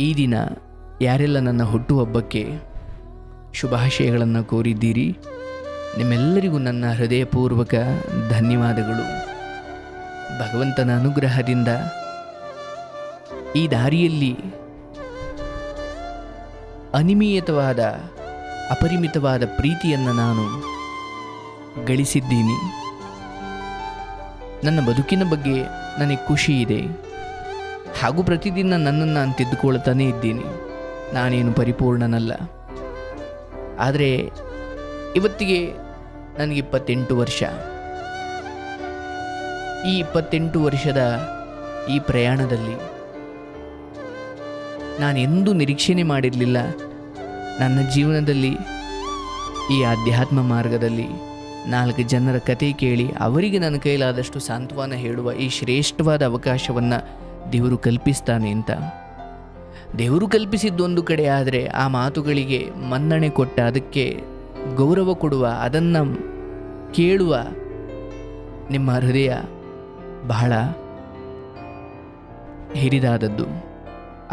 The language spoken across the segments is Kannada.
ಈ ದಿನ ಯಾರೆಲ್ಲ ನನ್ನ ಹುಟ್ಟುಹಬ್ಬಕ್ಕೆ ಶುಭಾಶಯಗಳನ್ನು ಕೋರಿದ್ದೀರಿ, ನಿಮ್ಮೆಲ್ಲರಿಗೂ ನನ್ನ ಹೃದಯಪೂರ್ವಕ ಧನ್ಯವಾದಗಳು. ಭಗವಂತನ ಅನುಗ್ರಹದಿಂದ ಈ ದಾರಿಯಲ್ಲಿ ಅನಿಮಿತವಾದ ಅಪರಿಮಿತವಾದ ಪ್ರೀತಿಯನ್ನು ನಾನು ಗಳಿಸಿದ್ದೀನಿ. ನನ್ನ ಬದುಕಿನ ಬಗ್ಗೆ ನನಗೆ ಖುಷಿ ಇದೆ ಹಾಗೂ ಪ್ರತಿದಿನ ನನ್ನನ್ನು ನಾನು ತಿದ್ದುಕೊಳ್ತಾನೇ ಇದ್ದೀನಿ. ನಾನೇನು ಪರಿಪೂರ್ಣನಲ್ಲ, ಆದರೆ ಇವತ್ತಿಗೆ ನನಗೆ 28 ವರ್ಷ. ಈ 28 ವರ್ಷದ ಈ ಪ್ರಯಾಣದಲ್ಲಿ ನಾನೆಂದೂ ನಿರೀಕ್ಷಣೆ ಮಾಡಿರಲಿಲ್ಲ ನನ್ನ ಜೀವನದಲ್ಲಿ ಈ ಆಧ್ಯಾತ್ಮ ಮಾರ್ಗದಲ್ಲಿ 4 ಜನರ ಕತೆ ಕೇಳಿ ಅವರಿಗೆ ನನ್ನ ಕೈಲಾದಷ್ಟು ಸಾಂತ್ವನ ಹೇಳುವ ಈ ಶ್ರೇಷ್ಠವಾದ ಅವಕಾಶವನ್ನು ದೇವರು ಕಲ್ಪಿಸ್ತಾನೆ ಅಂತ. ದೇವರು ಕಲ್ಪಿಸಿದ್ದೊಂದು ಕಡೆ, ಆದರೆ ಆ ಮಾತುಗಳಿಗೆ ಮನ್ನಣೆ ಕೊಟ್ಟ, ಅದಕ್ಕೆ ಗೌರವ ಕೊಡುವ, ಅದನ್ನು ಕೇಳುವ ನಿಮ್ಮ ಹೃದಯ ಬಹಳ ಹಿರಿದಾದದ್ದು.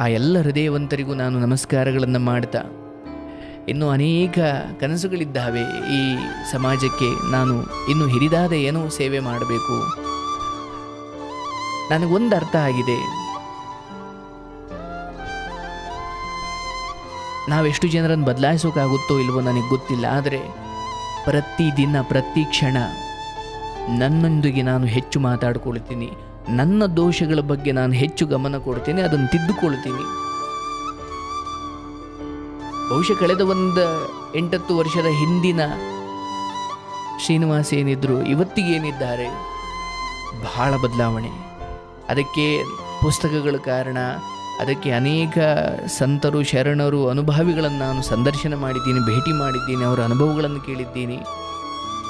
ಆ ಎಲ್ಲ ಹೃದಯವಂತರಿಗೂ ನಾನು ನಮಸ್ಕಾರಗಳನ್ನು ಮಾಡ್ತಾ, ಇನ್ನೂ ಅನೇಕ ಕನಸುಗಳಿದ್ದಾವೆ. ಈ ಸಮಾಜಕ್ಕೆ ನಾನು ಇನ್ನೂ ಹಿರಿದಾದ ಏನೋ ಸೇವೆ ಮಾಡಬೇಕು. ನನಗೊಂದು ಅರ್ಥ ಆಗಿದೆ, ನಾವೆಷ್ಟು ಜನರನ್ನು ಬದಲಾಯಿಸೋಕ್ಕಾಗುತ್ತೋ ಇಲ್ವೋ ನನಗೆ ಗೊತ್ತಿಲ್ಲ, ಆದರೆ ಪ್ರತಿದಿನ ಪ್ರತಿ ಕ್ಷಣ ನನ್ನೊಂದಿಗೆ ನಾನು ಹೆಚ್ಚು ಮಾತಾಡ್ಕೊಳ್ತೀನಿ, ನನ್ನ ದೋಷಗಳ ಬಗ್ಗೆ ನಾನು ಹೆಚ್ಚು ಗಮನ ಕೊಡ್ತೀನಿ, ಅದನ್ನು ತಿದ್ದುಕೊಳ್ತೀನಿ. ಬಹುಶಃ ಕಳೆದ 8 ವರ್ಷದ ಹಿಂದಿನ ಶ್ರೀನಿವಾಸ್ ಏನಿದ್ರು ಇವತ್ತಿಗೇನಿದ್ದಾರೆ ಬಹಳ ಬದಲಾವಣೆ. ಅದಕ್ಕೆ ಪುಸ್ತಕಗಳ ಕಾರಣ, ಅದಕ್ಕೆ ಅನೇಕ ಸಂತರು, ಶರಣರು, ಅನುಭವಿಗಳನ್ನು ನಾನು ಸಂದರ್ಶನ ಮಾಡಿದ್ದೀನಿ, ಭೇಟಿ ಮಾಡಿದ್ದೀನಿ, ಅವರ ಅನುಭವಗಳನ್ನು ಕೇಳಿದ್ದೀನಿ.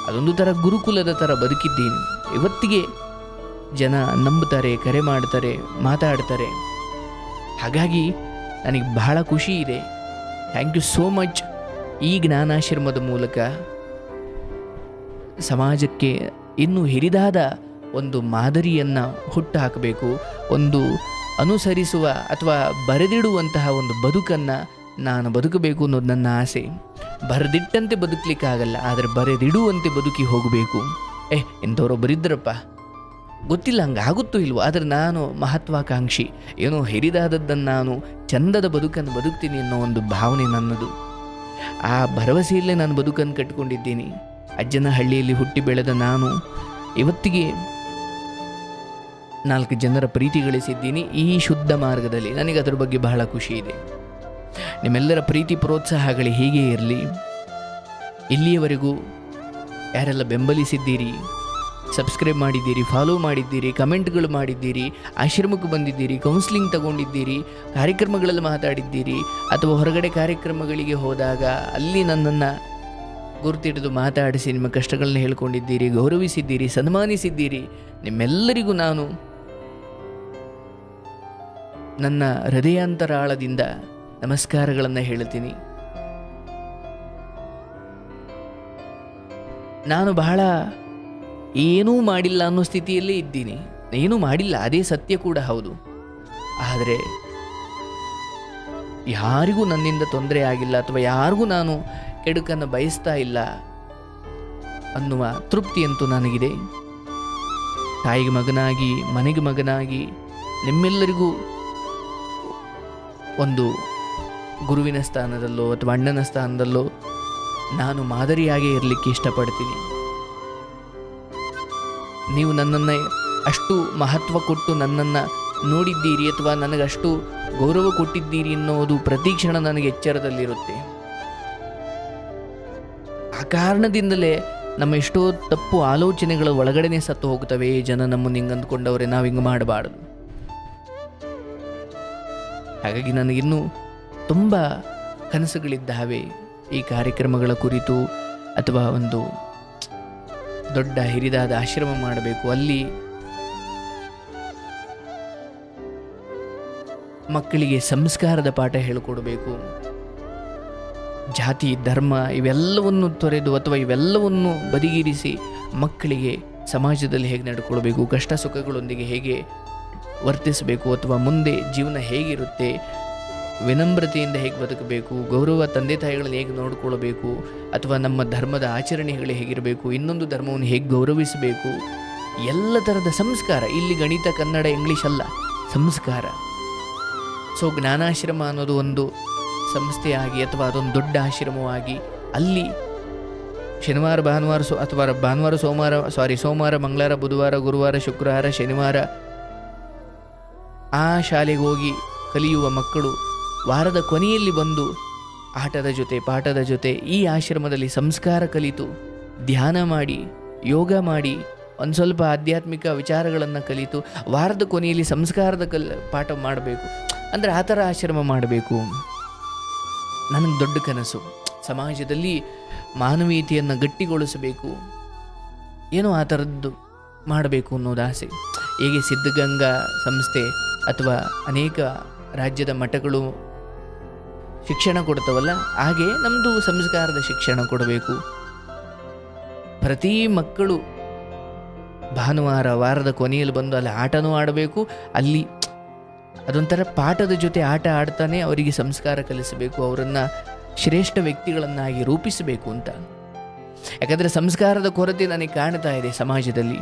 ಅದೊಂದು ಥರ ಗುರುಕುಲದ ಥರ ಬದುಕಿದ್ದೀನಿ. ಇವತ್ತಿಗೆ ಜನ ನಂಬುತ್ತಾರೆ, ಕರೆ ಮಾಡ್ತಾರೆ, ಮಾತಾಡ್ತಾರೆ. ಹಾಗಾಗಿ ನನಗೆ ಬಹಳ ಖುಷಿ ಇದೆ. Thank you so much. ಈ ಜ್ಞಾನಾಶ್ರಮದ ಮೂಲಕ ಸಮಾಜಕ್ಕೆ ಇನ್ನೂ ಹಿರಿದಾದ ಒಂದು ಮಾದರಿಯನ್ನು ಹುಟ್ಟು ಹಾಕಬೇಕು, ಒಂದು ಅನುಸರಿಸುವ ಅಥವಾ ಬರೆದಿಡುವಂತಹ ಒಂದು ಬದುಕನ್ನು ನಾನು ಬದುಕಬೇಕು ಅನ್ನೋದು ನನ್ನ ಆಸೆ. ಬರೆದಿಟ್ಟಂತೆ ಬದುಕಲಿಕ್ಕಾಗಲ್ಲ, ಆದರೆ ಬರೆದಿಡುವಂತೆ ಬದುಕಿ ಹೋಗಬೇಕು. ಎಂಥವರೊಬ್ಬರಿದ್ದರಪ್ಪ, ಗೊತ್ತಿಲ್ಲ ಹಂಗಾಗುತ್ತೋ ಇಲ್ವೋ, ಆದರೆ ನಾನು ಮಹತ್ವಾಕಾಂಕ್ಷಿ, ಏನೋ ಹಿರಿದಾದದ್ದನ್ನು ನಾನು ಚಂದದ ಬದುಕನ್ನು ಬದುಕ್ತೀನಿ ಅನ್ನೋ ಒಂದು ಭಾವನೆ ನನ್ನದು. ಆ ಭರವಸೆಯಲ್ಲೇ ನಾನು ಬದುಕನ್ನು ಕಟ್ಟಿಕೊಂಡಿದ್ದೀನಿ. ಅಜ್ಜನ ಹಳ್ಳಿಯಲ್ಲಿ ಹುಟ್ಟಿ ಬೆಳೆದ ನಾನು ಇವತ್ತಿಗೆ 4 ಜನರ ಪ್ರೀತಿ ಗಳಿಸಿದ್ದೀನಿ ಈ ಶುದ್ಧ ಮಾರ್ಗದಲ್ಲಿ. ನನಗೆ ಅದರ ಬಗ್ಗೆ ಬಹಳ ಖುಷಿ ಇದೆ. ನಿಮ್ಮೆಲ್ಲರ ಪ್ರೀತಿ ಪ್ರೋತ್ಸಾಹಗಳು ಹೀಗೆ ಇರಲಿ. ಇಲ್ಲಿಯವರೆಗೂ ಯಾರೆಲ್ಲ ಬೆಂಬಲಿಸಿದ್ದೀರಿ, ಸಬ್ಸ್ಕ್ರೈಬ್ ಮಾಡಿದ್ದೀರಿ, ಫಾಲೋ ಮಾಡಿದ್ದೀರಿ, ಕಮೆಂಟ್ಗಳು ಮಾಡಿದ್ದೀರಿ, ಆಶ್ರಮಕ್ಕೆ ಬಂದಿದ್ದೀರಿ, ಕೌನ್ಸಿಲಿಂಗ್ ತಗೊಂಡಿದ್ದೀರಿ, ಕಾರ್ಯಕ್ರಮಗಳಲ್ಲಿ ಮಾತಾಡಿದ್ದೀರಿ, ಅಥವಾ ಹೊರಗಡೆ ಕಾರ್ಯಕ್ರಮಗಳಿಗೆ ಹೋದಾಗ ಅಲ್ಲಿ ನನ್ನನ್ನು ಗುರುತಿಡಿದು ಮಾತಾಡಿಸಿ ನಿಮ್ಮ ಕಷ್ಟಗಳನ್ನ ಹೇಳ್ಕೊಂಡಿದ್ದೀರಿ, ಗೌರವಿಸಿದ್ದೀರಿ, ಸನ್ಮಾನಿಸಿದ್ದೀರಿ, ನಿಮ್ಮೆಲ್ಲರಿಗೂ ನಾನು ನನ್ನ ಹೃದಯಾಂತರಾಳದಿಂದ ನಮಸ್ಕಾರಗಳನ್ನು ಹೇಳ್ತೀನಿ. ನಾನು ಬಹಳ ಏನೂ ಮಾಡಿಲ್ಲ ಅನ್ನೋ ಸ್ಥಿತಿಯಲ್ಲೇ ಇದ್ದೀನಿ. ಏನೂ ಮಾಡಿಲ್ಲ, ಅದೇ ಸತ್ಯ ಕೂಡ ಹೌದು. ಆದರೆ ಯಾರಿಗೂ ನನ್ನಿಂದ ತೊಂದರೆ ಆಗಿಲ್ಲ ಅಥವಾ ಯಾರಿಗೂ ನಾನು ಕೆಡುಕನ್ನು ಬಯಸ್ತಾ ಇಲ್ಲ ಅನ್ನುವ ತೃಪ್ತಿಯಂತೂ ನನಗಿದೆ. ತಾಯಿಗೆ ಮಗನಾಗಿ, ಮನೆಗೆ ಮಗನಾಗಿ, ನಿಮ್ಮೆಲ್ಲರಿಗೂ ಒಂದು ಗುರುವಿನ ಸ್ಥಾನದಲ್ಲೋ ಅಥವಾ ಅಣ್ಣನ ಸ್ಥಾನದಲ್ಲೋ ನಾನು ಮಾದರಿಯಾಗೇ ಇರಲಿಕ್ಕೆ ಇಷ್ಟಪಡ್ತೀನಿ. ನೀವು ನನ್ನನ್ನು ಅಷ್ಟು ಮಹತ್ವ ಕೊಟ್ಟು ನನ್ನನ್ನು ನೋಡಿದ್ದೀರಿ ಅಥವಾ ನನಗಷ್ಟು ಗೌರವ ಕೊಟ್ಟಿದ್ದೀರಿ ಅನ್ನೋದು ಪ್ರತಿ ಕ್ಷಣ ನನಗೆ ಎಚ್ಚರದಲ್ಲಿರುತ್ತೆ. ಆ ಕಾರಣದಿಂದಲೇ ನಮ್ಮ ಎಷ್ಟೋ ತಪ್ಪು ಆಲೋಚನೆಗಳ ಒಳಗಡೆನೆ ಸತ್ತು ಹೋಗ್ತವೆ. ಜನ ನಮ್ಮನ್ನು ಹಿಂಗೆ ಅಂದ್ಕೊಂಡವ್ರೆ, ನಾವು ಹಿಂಗೆ ಮಾಡಬಾರ್ದು. ಹಾಗಾಗಿ ನನಗಿನ್ನೂ ತುಂಬ ಕನಸುಗಳಿದ್ದಾವೆ ಈ ಕಾರ್ಯಕ್ರಮಗಳ ಕುರಿತು, ಅಥವಾ ಒಂದು ದೊಡ್ಡ ಹಿರಿದಾದ ಆಶ್ರಮ ಮಾಡಬೇಕು, ಅಲ್ಲಿ ಮಕ್ಕಳಿಗೆ ಸಂಸ್ಕಾರದ ಪಾಠ ಹೇಳಿಕೊಡಬೇಕು. ಜಾತಿ, ಧರ್ಮ ಇವೆಲ್ಲವನ್ನು ತೊರೆದು ಅಥವಾ ಇವೆಲ್ಲವನ್ನು ಬದಿಗಿರಿಸಿ ಮಕ್ಕಳಿಗೆ ಸಮಾಜದಲ್ಲಿ ಹೇಗೆ ನಡ್ಕೊಳ್ಬೇಕು, ಕಷ್ಟ ಸುಖಗಳೊಂದಿಗೆ ಹೇಗೆ ವರ್ತಿಸಬೇಕು, ಅಥವಾ ಮುಂದೆ ಜೀವನ ಹೇಗಿರುತ್ತೆ, ವಿನಮ್ರತೆಯಿಂದ ಹೇಗೆ ಬದುಕಬೇಕು, ಗೌರವ ತಂದೆ ತಾಯಿಗಳನ್ನು ಹೇಗೆ ನೋಡಿಕೊಳ್ಳಬೇಕು, ಅಥವಾ ನಮ್ಮ ಧರ್ಮದ ಆಚರಣೆಗಳು ಹೇಗಿರಬೇಕು, ಇನ್ನೊಂದು ಧರ್ಮವನ್ನು ಹೇಗೆ ಗೌರವಿಸಬೇಕು, ಎಲ್ಲ ಥರದ ಸಂಸ್ಕಾರ. ಇಲ್ಲಿ ಗಣಿತ, ಕನ್ನಡ, ಇಂಗ್ಲೀಷ್ ಅಲ್ಲ, ಸಂಸ್ಕಾರ. ಸೊ ಜ್ಞಾನಾಶ್ರಮ ಅನ್ನೋದು ಒಂದು ಸಂಸ್ಥೆಯಾಗಿ ಅಥವಾ ಅದೊಂದು ದೊಡ್ಡ ಆಶ್ರಮವಾಗಿ ಅಲ್ಲಿ ಶನಿವಾರ ಭಾನುವಾರ ಅಥವಾ ಭಾನುವಾರ ಸೋಮವಾರ ಮಂಗಳವಾರ ಬುಧವಾರ ಗುರುವಾರ ಶುಕ್ರವಾರ ಶನಿವಾರ ಆ ಶಾಲೆಗೆ ಹೋಗಿ ಕಲಿಯುವ ಮಕ್ಕಳು ವಾರದ ಕೊನೆಯಲ್ಲಿ ಬಂದು ಆಟದ ಜೊತೆ ಪಾಠದ ಜೊತೆ ಈ ಆಶ್ರಮದಲ್ಲಿ ಸಂಸ್ಕಾರ ಕಲಿತು ಧ್ಯಾನ ಮಾಡಿ ಯೋಗ ಮಾಡಿ ಒಂದು ಸ್ವಲ್ಪ ಆಧ್ಯಾತ್ಮಿಕ ವಿಚಾರಗಳನ್ನು ಕಲಿತು ವಾರದ ಕೊನೆಯಲ್ಲಿ ಸಂಸ್ಕಾರದ ಪಾಠ ಮಾಡಬೇಕು. ಅಂದರೆ ಆ ಥರ ಆಶ್ರಮ ಮಾಡಬೇಕು ನನಗೆ ದೊಡ್ಡ ಕನಸು. ಸಮಾಜದಲ್ಲಿ ಮಾನವೀಯತೆಯನ್ನು ಗಟ್ಟಿಗೊಳಿಸಬೇಕು, ಏನೋ ಆ ಥರದ್ದು ಮಾಡಬೇಕು ಅನ್ನೋದು ಆಸೆ. ಹೇಗೆ ಸಿದ್ಧಗಂಗಾ ಸಂಸ್ಥೆ ಅಥವಾ ಅನೇಕ ರಾಜ್ಯದ ಮಠಗಳು ಶಿಕ್ಷಣ ಕೊಡ್ತವಲ್ಲ, ಹಾಗೆ ನಮ್ಮದು ಸಂಸ್ಕಾರದ ಶಿಕ್ಷಣ ಕೊಡಬೇಕು. ಪ್ರತಿ ಮಕ್ಕಳು ಭಾನುವಾರ ವಾರದ ಕೊನೆಯಲ್ಲಿ ಬಂದು ಅಲ್ಲಿ ಆಟನೂ ಆಡಬೇಕು. ಅಲ್ಲಿ ಅದೊಂಥರ ಪಾಠದ ಜೊತೆ ಆಟ ಆಡ್ತಾನೆ ಅವರಿಗೆ ಸಂಸ್ಕಾರ ಕಲಿಸಬೇಕು, ಅವರನ್ನು ಶ್ರೇಷ್ಠ ವ್ಯಕ್ತಿಗಳನ್ನಾಗಿ ರೂಪಿಸಬೇಕು ಅಂತ. ಯಾಕಂದರೆ ಸಂಸ್ಕಾರದ ಕೊರತೆ ನನಗೆ ಕಾಣ್ತಾ ಇದೆ ಸಮಾಜದಲ್ಲಿ.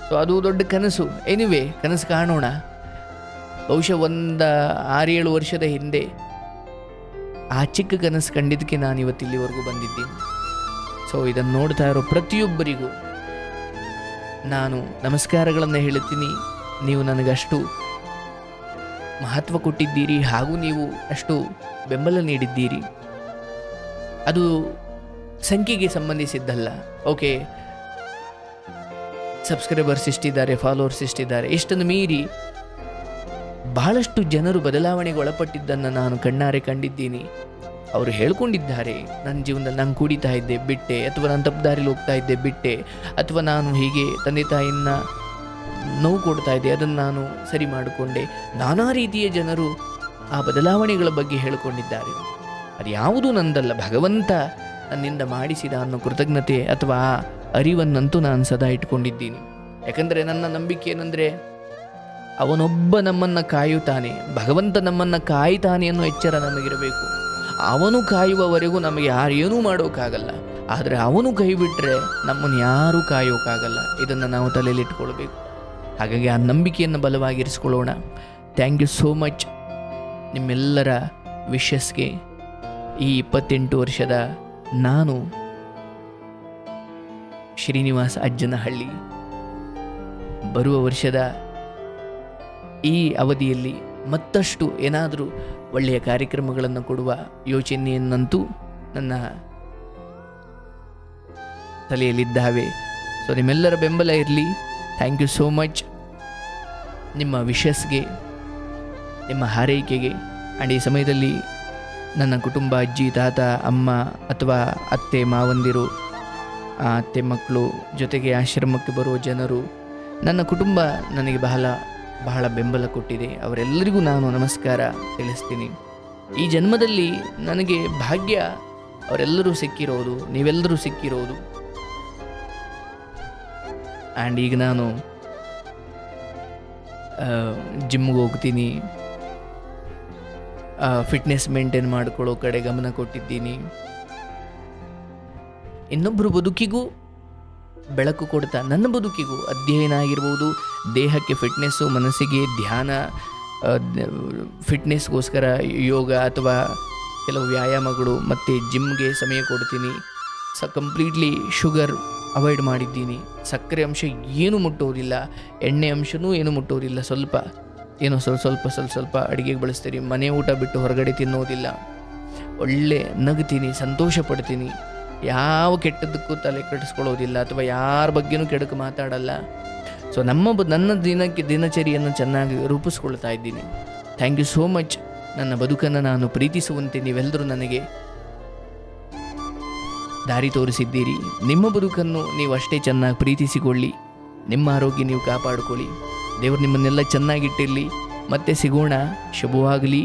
ಸೊ ಅದು ದೊಡ್ಡ ಕನಸು. ಎನಿವೆ, ಕನಸು ಕಾಣೋಣ. ಬಹುಶಃ ಒಂದು 6-7 ವರ್ಷದ ಹಿಂದೆ ಆ ಚಿಕ್ಕ ಕನಸು ಕಂಡಿದ್ದಕ್ಕೆ ನಾನು ಇವತ್ತು ಇಲ್ಲಿವರೆಗೂ ಬಂದಿದ್ದೀನಿ. ಸೊ ಇದನ್ನು ನೋಡ್ತಾ ಇರೋ ಪ್ರತಿಯೊಬ್ಬರಿಗೂ ನಾನು ನಮಸ್ಕಾರಗಳನ್ನು ಹೇಳುತ್ತೀನಿ. ನೀವು ನನಗಷ್ಟು ಮಹತ್ವ ಕೊಟ್ಟಿದ್ದೀರಿ, ಹಾಗೂ ನೀವು ಅಷ್ಟು ಬೆಂಬಲ ನೀಡಿದ್ದೀರಿ. ಅದು ಸಂಖ್ಯೆಗೆ ಸಂಬಂಧಿಸಿದ್ದಲ್ಲ. ಓಕೆ, ಸಬ್ಸ್ಕ್ರೈಬರ್ಸ್ ಎಷ್ಟಿದ್ದಾರೆ, ಫಾಲೋವರ್ಸ್ ಎಷ್ಟಿದ್ದಾರೆ, ಎಷ್ಟನ್ನು ಮೀರಿ ಬಹಳಷ್ಟು ಜನರು ಬದಲಾವಣೆಗೆ ಒಳಪಟ್ಟಿದ್ದನ್ನು ನಾನು ಕಣ್ಣಾರೆ ಕಂಡಿದ್ದೀನಿ. ಅವರು ಹೇಳ್ಕೊಂಡಿದ್ದಾರೆ, ನನ್ನ ಜೀವನದಲ್ಲಿ ನಾನು ಕುಡಿತಾ ಇದ್ದೆ ಬಿಟ್ಟೆ, ಅಥವಾ ನಾನು ತಪ್ಪು ದಾರಿಲಿ ಹೋಗ್ತಾ ಇದ್ದೆ ಬಿಟ್ಟೆ, ಅಥವಾ ನಾನು ಹೀಗೆ ತಂದೆ ತಾಯಿಯನ್ನು ನೋವು ಕೊಡ್ತಾ ಇದ್ದೆ, ಅದನ್ನು ನಾನು ಸರಿ ಮಾಡಿಕೊಂಡೆ. ನಾನಾ ರೀತಿಯ ಜನರು ಆ ಬದಲಾವಣೆಗಳ ಬಗ್ಗೆ ಹೇಳಿಕೊಂಡಿದ್ದಾರೆ. ಅದು ಯಾವುದೂ ನಂದಲ್ಲ, ಭಗವಂತ ನನ್ನಿಂದ ಮಾಡಿಸಿದ ಅನ್ನೋ ಕೃತಜ್ಞತೆ ಅಥವಾ ಆ ಅರಿವನ್ನಂತೂ ನಾನು ಸದಾ ಇಟ್ಕೊಂಡಿದ್ದೀನಿ. ಯಾಕಂದರೆ ನನ್ನ ನಂಬಿಕೆ ಏನಂದರೆ, ಅವನೊಬ್ಬ ನಮ್ಮನ್ನು ಕಾಯುತ್ತಾನೆ, ಭಗವಂತ ನಮ್ಮನ್ನು ಕಾಯ್ತಾನೆ ಅನ್ನೋ ಎಚ್ಚರ ನಮಗಿರಬೇಕು. ಅವನು ಕಾಯುವವರೆಗೂ ನಮಗೆ ಯಾರೇನೂ ಮಾಡೋಕ್ಕಾಗಲ್ಲ, ಆದರೆ ಅವನು ಕೈ ಬಿಟ್ಟರೆ ನಮ್ಮನ್ನು ಯಾರೂ ಕಾಯೋಕ್ಕಾಗಲ್ಲ. ಇದನ್ನು ನಾವು ತಲೆಯಲ್ಲಿ ಇಟ್ಕೊಳ್ಬೇಕು. ಹಾಗಾಗಿ ಆ ನಂಬಿಕೆಯನ್ನು ಬಲವಾಗಿರಿಸ್ಕೊಳ್ಳೋಣ. ಥ್ಯಾಂಕ್ ಯು ಸೋ ಮಚ್ ನಿಮ್ಮೆಲ್ಲರ ವಿಶಸ್ಗೆ. ಈ 28 ವರ್ಷದ ನಾನು ಶ್ರೀನಿವಾಸ ಅಜ್ಜನಹಳ್ಳಿ ಬರುವ ವರ್ಷದ ಈ ಅವಧಿಯಲ್ಲಿ ಮತ್ತಷ್ಟು ಏನಾದರೂ ಒಳ್ಳೆಯ ಕಾರ್ಯಕ್ರಮಗಳನ್ನು ಕೊಡುವ ಯೋಚನೆಯನ್ನಂತೂ ನನ್ನ ತಲೆಯಲ್ಲಿದ್ದಾವೆ. ಸೊ ನಿಮ್ಮೆಲ್ಲರ ಬೆಂಬಲ ಇರಲಿ. Thank you so much. ನಿಮ್ಮ ವಿಶಸ್ಗೆ, ನಿಮ್ಮ ಹಾರೈಕೆಗೆ. ಆ್ಯಂಡ್ ಈ ಸಮಯದಲ್ಲಿ ನನ್ನ ಕುಟುಂಬ, ಅಜ್ಜಿ, ತಾತ, ಅಮ್ಮ ಅಥವಾ ಅತ್ತೆ, ಮಾವಂದಿರು, ಅತ್ತೆ ಮಕ್ಕಳು, ಜೊತೆಗೆ ಆಶ್ರಮಕ್ಕೆ ಬರುವ ಜನರು, ನನ್ನ ಕುಟುಂಬ ನನಗೆ ಬಹಳ ಬೆಂಬಲ ಕೊಟ್ಟಿದೆ. ಅವರೆಲ್ಲರಿಗೂ ನಾನು ನಮಸ್ಕಾರ ತಿಳಿಸ್ತೀನಿ. ಈ ಜನ್ಮದಲ್ಲಿ ನನಗೆ ಭಾಗ್ಯ ಅವರೆಲ್ಲರೂ ಸಿಕ್ಕಿರೋದು, ನೀವೆಲ್ಲರೂ ಸಿಕ್ಕಿರೋದು. ಆ್ಯಂಡ್ ಈಗ ನಾನು ಜಿಮ್ಗೆ ಹೋಗ್ತೀನಿ, ಫಿಟ್ನೆಸ್ ಮೇಂಟೈನ್ ಮಾಡ್ಕೊಳ್ಳೋ ಕಡೆ ಗಮನ ಕೊಟ್ಟಿದ್ದೀನಿ. ಇನ್ನೊಬ್ಬರು ಬದುಕಿಗೂ ಬೆಳಕು ಕೊಡ್ತಾ ನನ್ನ ಬದುಕಿಗೂ ಅಧ್ಯಯನ ಆಗಿರ್ಬೋದು, ದೇಹಕ್ಕೆ ಫಿಟ್ನೆಸ್ಸು, ಮನಸ್ಸಿಗೆ ಧ್ಯಾನ, ಫಿಟ್ನೆಸ್ಗೋಸ್ಕರ ಯೋಗ ಅಥವಾ ಕೆಲವು ವ್ಯಾಯಾಮಗಳು, ಮತ್ತು ಜಿಮ್ಗೆ ಸಮಯ ಕೊಡ್ತೀನಿ. ಕಂಪ್ಲೀಟ್ಲಿ ಶುಗರ್ ಅವಾಯ್ಡ್ ಮಾಡಿದ್ದೀನಿ. ಸಕ್ಕರೆ ಅಂಶ ಏನು ಮುಟ್ಟೋದಿಲ್ಲ, ಎಣ್ಣೆ ಅಂಶನೂ ಏನು ಮುಟ್ಟೋದಿಲ್ಲ. ಸ್ವಲ್ಪ ಅಡುಗೆಗೆ ಬಳಸ್ತೀನಿ. ಮನೆ ಊಟ ಬಿಟ್ಟು ಹೊರಗಡೆ ತಿನ್ನೋದಿಲ್ಲ. ಒಳ್ಳೆ ನಗ್ತೀನಿ, ಸಂತೋಷ ಪಡ್ತೀನಿ. ಯಾವ ಕೆಟ್ಟದ್ದಕ್ಕೂ ತಲೆ ಕೆಡಿಸ್ಕೊಳ್ಳೋದಿಲ್ಲ ಅಥವಾ ಯಾರ ಬಗ್ಗೆನೂ ಕೆಡಕು ಮಾತಾಡಲ್ಲ. ಸೊ ನನ್ನ ದಿನಚರಿಯನ್ನು ಚೆನ್ನಾಗಿ ರೂಪಿಸ್ಕೊಳ್ತಾ ಇದ್ದೀನಿ. Thank you so much. ನನ್ನ ಬದುಕನ್ನು ನಾನು ಪ್ರೀತಿಸುವಂತೆ ನೀವೆಲ್ಲರೂ ನನಗೆ ದಾರಿ ತೋರಿಸಿದ್ದೀರಿ. ನಿಮ್ಮ ಬದುಕನ್ನು ನೀವು ಅಷ್ಟೇ ಚೆನ್ನಾಗಿ ಪ್ರೀತಿಸಿಕೊಳ್ಳಿ. ನಿಮ್ಮ ಆರೋಗ್ಯ ನೀವು ಕಾಪಾಡಿಕೊಳ್ಳಿ. ದೇವರು ನಿಮ್ಮನ್ನೆಲ್ಲ ಚೆನ್ನಾಗಿಟ್ಟಿರಲಿ. ಮತ್ತೆ ಸಿಗೋಣ. ಶುಭವಾಗಲಿ.